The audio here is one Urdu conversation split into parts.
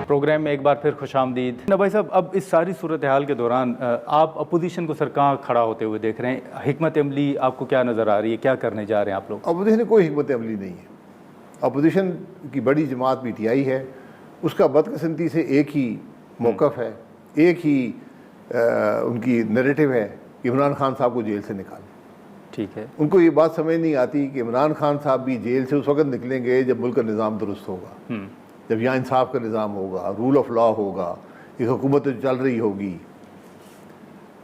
پروگرام میں ایک بار پھر خوش آمدید۔ بھائی صاحب، اب اس ساری صورتحال کے دوران آپ اپوزیشن کو سر کہاں کھڑا ہوتے ہوئے دیکھ رہے ہیں؟ حکمت عملی آپ کو کیا نظر آ رہی ہے؟ کیا کرنے جا رہے ہیں آپ لوگ؟ اپوزیشن کوئی حکمت عملی نہیں ہے۔ اپوزیشن کی بڑی جماعت پی ٹی آئی ہے، اس کا بدقسمتی سے ایک ہی موقف ہے، ایک ہی ان کی نیریٹو ہے کہ عمران خان صاحب کو جیل سے نکالیں۔ ٹھیک ہے، ان کو یہ بات سمجھ نہیں آتی کہ عمران خان صاحب بھی جیل سے اس وقت نکلیں گے جب ملک کا نظام درست ہوگا، جب یہاں انصاف کا نظام ہوگا، رول آف لا ہوگا، ایک حکومت جو چل رہی ہوگی۔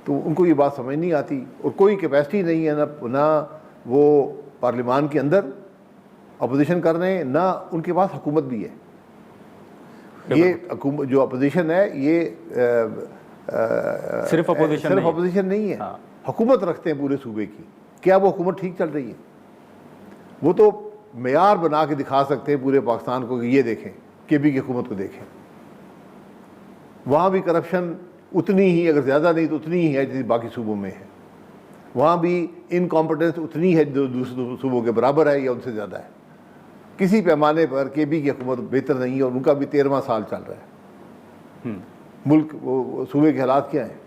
تو ان کو یہ بات سمجھ نہیں آتی، اور کوئی کیپیسٹی نہیں ہے، نہ وہ پارلیمان کے اندر اپوزیشن کر رہے ہیں، نہ ان کے پاس حکومت بھی ہے۔ یہ جو اپوزیشن ہے یہ صرف اپوزیشن نہیں ہے، حکومت رکھتے ہیں پورے صوبے کی۔ کیا وہ حکومت ٹھیک چل رہی ہے؟ وہ تو معیار بنا کے دکھا سکتے ہیں پورے پاکستان کو کہ یہ دیکھیں، کے پی کی حکومت کو دیکھیں، وہاں بھی کرپشن اتنی ہی، اگر زیادہ نہیں تو اتنی ہی ہے جتنی باقی صوبوں میں ہے، وہاں بھی انکمپٹنس اتنی ہے جو دوسرے صوبوں کے برابر ہے یا ان سے زیادہ ہے۔ کسی پیمانے پر کے پی کی حکومت بہتر نہیں ہے، اور ان کا بھی 13واں سال چل رہا ہے۔ ملک صوبے کے حالات کیا ہیں؟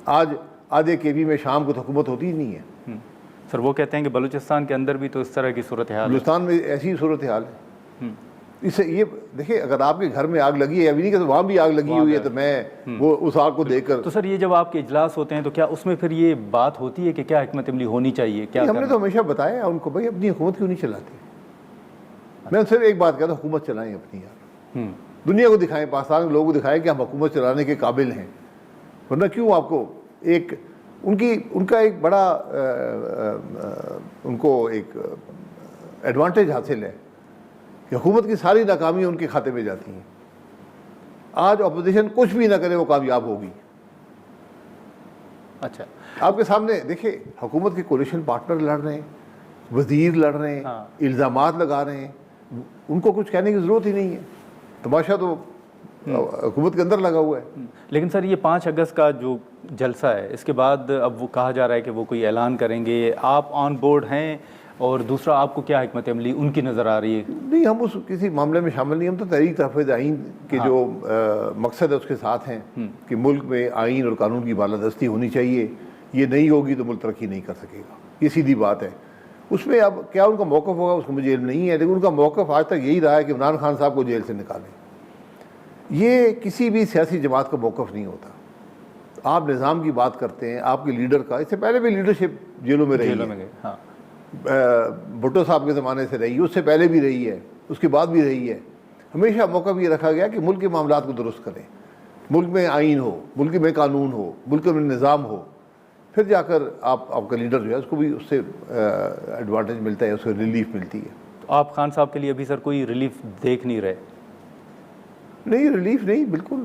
آج آدھے کے پی میں شام کو تو حکومت ہوتی ہی نہیں ہے۔ سر وہ کہتے ہیں کہ بلوچستان کے اندر بھی تو اس طرح کی صورتحال ہے۔ بلوچستان میں ایسی صورتحال ہے۔ اس سے یہ دیکھیں، اگر آپ کے گھر میں آگ لگی ہے، ابھی نہیں کہ وہاں بھی آگ لگی ہوئی ہے، تو میں وہ اس آگ کو دیکھ کر، تو سر یہ جب آپ کے اجلاس ہوتے ہیں تو کیا اس میں پھر یہ بات ہوتی ہے کہ کیا حکمت عملی ہونی چاہیے؟ کیا ہم نے تو ہمیشہ بتایا ان کو، بھائی اپنی حکومت کیوں نہیں چلاتے؟ میں صرف ایک بات کہتا ہوں، حکومت چلائیں اپنی، یار دنیا کو دکھائیں، پاکستان کے لوگوں کو دکھائیں کہ ہم حکومت چلانے کے قابل ہیں، ورنہ کیوں آپ کو ایک ان کا ایک بڑا ان کو ایک ایڈوانٹیج حاصل ہے کہ حکومت کی ساری ناکامیاں ان کے کھاتے میں جاتی ہیں۔ آج اپوزیشن کچھ بھی نہ کرے وہ کامیاب ہوگی۔ اچھا، آپ کے سامنے دیکھیں، حکومت کے کولیشن پارٹنر لڑ رہے ہیں، وزیر لڑ رہے ہیں، الزامات لگا رہے ہیں، ان کو کچھ کہنے کی ضرورت ہی نہیں ہے۔ تماشا تو حکومت کے اندر لگا ہوا ہے۔ لیکن سر یہ 5 اگست کا جو جلسہ ہے، اس کے بعد اب وہ کہا جا رہا ہے کہ وہ کوئی اعلان کریں گے، آپ آن بورڈ ہیں؟ اور دوسرا، آپ کو کیا حکمت عملی ان کی نظر آ رہی ہے؟ نہیں، ہم اس کسی معاملے میں شامل نہیں، ہم تو تحریک تحفظ آئین کے جو مقصد ہے اس کے ساتھ ہیں کہ ملک میں آئین اور قانون کی بالادستی ہونی چاہیے، یہ نہیں ہوگی تو ملک ترقی نہیں کر سکے گا، یہ سیدھی بات ہے۔ اس میں اب کیا ان کا موقف ہوگا اس کو مجھے علم نہیں ہے، لیکن ان کا موقف آج تک یہی رہا ہے کہ عمران خان صاحب کو جیل سے نکالیں۔ یہ کسی بھی سیاسی جماعت کا موقف نہیں ہوتا۔ آپ نظام کی بات کرتے ہیں، آپ کے لیڈر کا، اس سے پہلے بھی لیڈرشپ جیلوں میں رہی ہے، بھٹو صاحب کے زمانے سے رہی ہے، اس سے پہلے بھی رہی ہے، اس کے بعد بھی رہی ہے۔ ہمیشہ موقع بھی یہ رکھا گیا کہ ملک کے معاملات کو درست کریں، ملک میں آئین ہو، ملک میں قانون ہو، ملک میں نظام ہو، پھر جا کر آپ کا لیڈر جو ہے اس کو بھی اس سے ایڈوانٹیج ملتا ہے، اس کو ریلیف ملتی ہے۔ تو آپ خان صاحب کے لیے ابھی سر کوئی ریلیف دیکھ نہیں رہے؟ نہیں، ریلیف نہیں، بالکل۔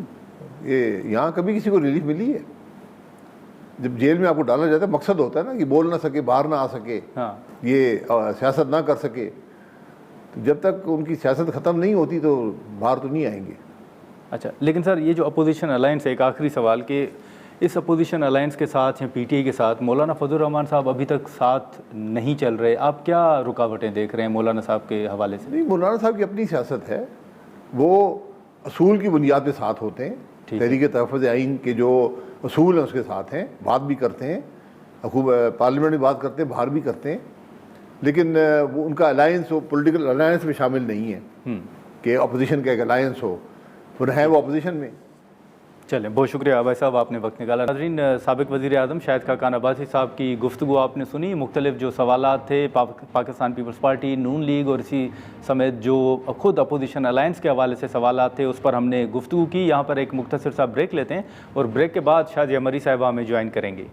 یہ یہاں کبھی کسی کو ریلیف ملی ہے؟ جب جیل میں آپ کو ڈالا جاتا ہے، مقصد ہوتا ہے نا کہ بول نہ سکے، باہر نہ آ سکے، یہ سیاست نہ کر سکے، تو جب تک ان کی سیاست ختم نہیں ہوتی تو باہر تو نہیں آئیں گے۔ اچھا، لیکن سر یہ جو اپوزیشن الائنس ہے، ایک آخری سوال کہ اس اپوزیشن الائنس کے ساتھ یا پی ٹی آئی کے ساتھ مولانا فضل الرحمان صاحب ابھی تک ساتھ نہیں چل رہے، آپ کیا رکاوٹیں دیکھ رہے ہیں مولانا صاحب کے حوالے سے؟ نہیں، مولانا صاحب کی اپنی سیاست ہے، وہ اصول کی بنیاد پہ ساتھ ہوتے ہیں، تحریک تحفظ آئین کے جو اصول ہیں اس کے ساتھ ہیں، بات بھی کرتے ہیں، پارلیمنٹ میں بات کرتے ہیں، باہر بھی کرتے ہیں، لیکن وہ ان کا الائنس، وہ پولیٹیکل الائنس میں شامل نہیں ہے کہ اپوزیشن کا ایک الائنس ہو، وہ ہے وہ اپوزیشن میں۔ چلیں، بہت شکریہ بھائی صاحب، آپ نے وقت نکالا۔ ناظرین، سابق وزیر اعظم شاہد خاقان عباسی صاحب کی گفتگو آپ نے سنی، مختلف جو سوالات تھے پاکستان پیپلز پارٹی، نون لیگ اور اسی سمیت جو خود اپوزیشن الائنس کے حوالے سے سوالات تھے، اس پر ہم نے گفتگو کی۔ یہاں پر ایک مختصر سا بریک لیتے ہیں، اور بریک کے بعد شاہ جی مری صاحبہ ہمیں جوائن کریں گے۔